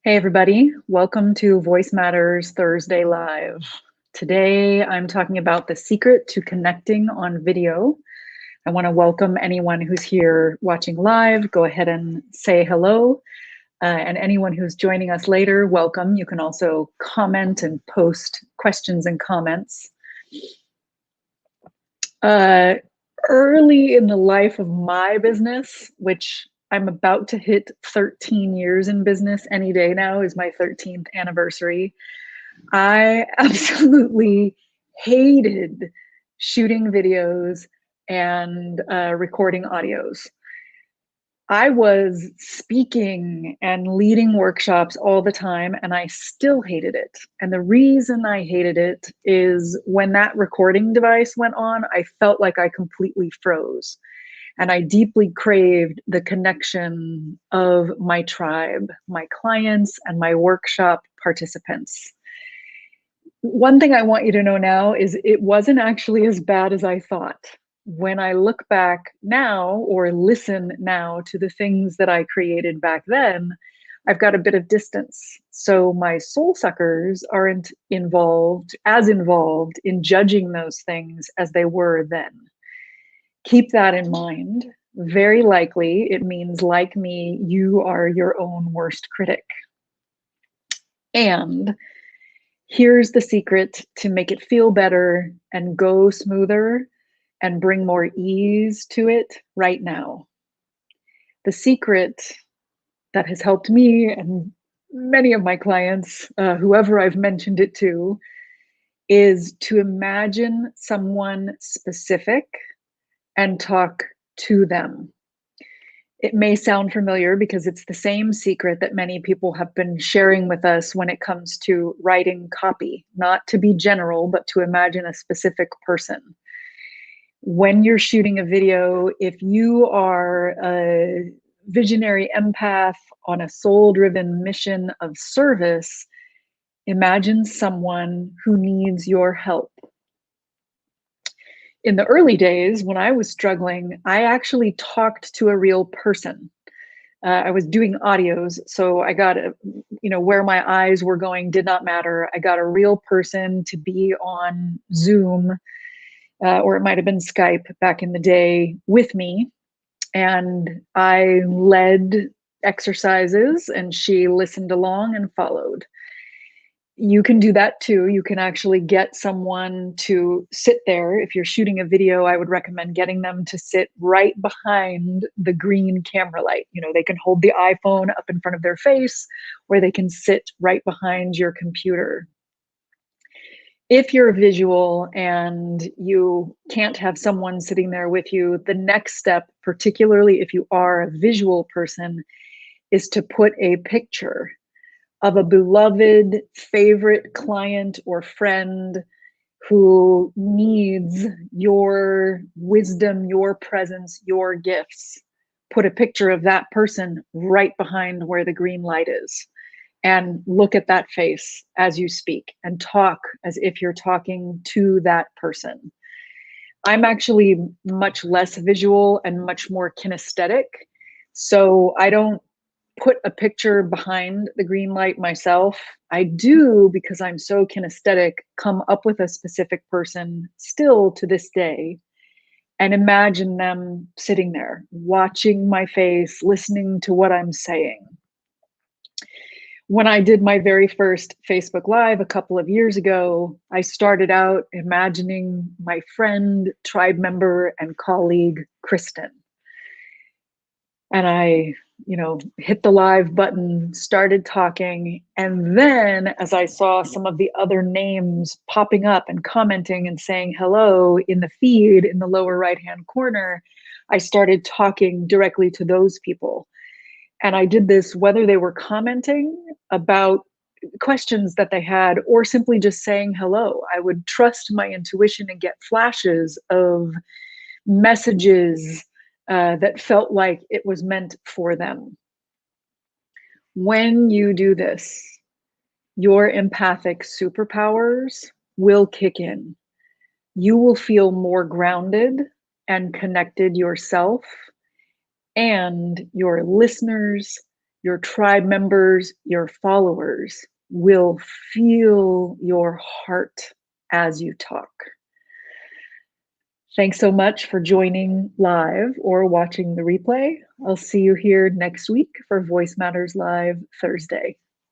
Hey, everybody. Welcome to Voice Matters Thursday Live. Today, I'm talking about the secret to connecting on video. I want to welcome anyone who's here watching live. Go ahead and say hello. And anyone who's joining us later, welcome. You can also comment and post questions and comments. Early in the life of my business, which I'm about to hit 13 years in business any day now, is my 13th anniversary. I absolutely hated shooting videos and recording audios. I was speaking and leading workshops all the time, and I still hated it. And the reason I hated it is when that recording device went on, I felt like I completely froze. And I deeply craved the connection of my tribe, my clients, and my workshop participants. One thing I want you to know now is it wasn't actually as bad as I thought. When I look back now or listen now to the things that I created back then, I've got a bit of distance. So my soul suckers aren't involved in judging those things as they were then. Keep that in mind. Very likely it means, like me, you are your own worst critic. And here's the secret to make it feel better and go smoother and bring more ease to it right now. The secret that has helped me and many of my clients, whoever I've mentioned it to, is to imagine someone specific and talk to them. It may sound familiar because it's the same secret that many people have been sharing with us when it comes to writing copy, not to be general, but to imagine a specific person. When you're shooting a video, if you are a visionary empath on a soul-driven mission of service, imagine someone who needs your help. In the early days, when I was struggling, I actually talked to a real person. I was doing audios, so I got where my eyes were going did not matter. I got a real person to be on Zoom, or it might have been Skype back in the day, with me, and I led exercises and she listened along and followed. You can do that too. You can actually get someone to sit there. If you're shooting a video, I would recommend getting them to sit right behind the green camera light. They can hold the iPhone up in front of their face, or they can sit right behind your computer. If you're visual and you can't have someone sitting there with you, the next step, particularly if you are a visual person, is to put a picture of a beloved favorite client or friend who needs your wisdom, your presence, your gifts. Put a picture of that person right behind where the green light is, and look at that face as you speak and talk as if you're talking to that person. I'm actually much less visual and much more kinesthetic. So I don't put a picture behind the green light myself. I do, because I'm so kinesthetic, come up with a specific person still to this day and imagine them sitting there, watching my face, listening to what I'm saying. When I did my very first Facebook Live a couple of years ago, I started out imagining my friend, tribe member, and colleague, Kristen. And I, hit the live button, started talking. And then as I saw some of the other names popping up and commenting and saying hello in the feed in the lower right-hand corner, I started talking directly to those people. And I did this whether they were commenting about questions that they had or simply just saying hello. I would trust my intuition and get flashes of messages that felt like it was meant for them. When you do this, your empathic superpowers will kick in. You will feel more grounded and connected yourself, and your listeners Your tribe members, your followers will feel your heart as you talk. Thanks so much for joining live or watching the replay. I'll see you here next week for Voice Matters Live Thursday.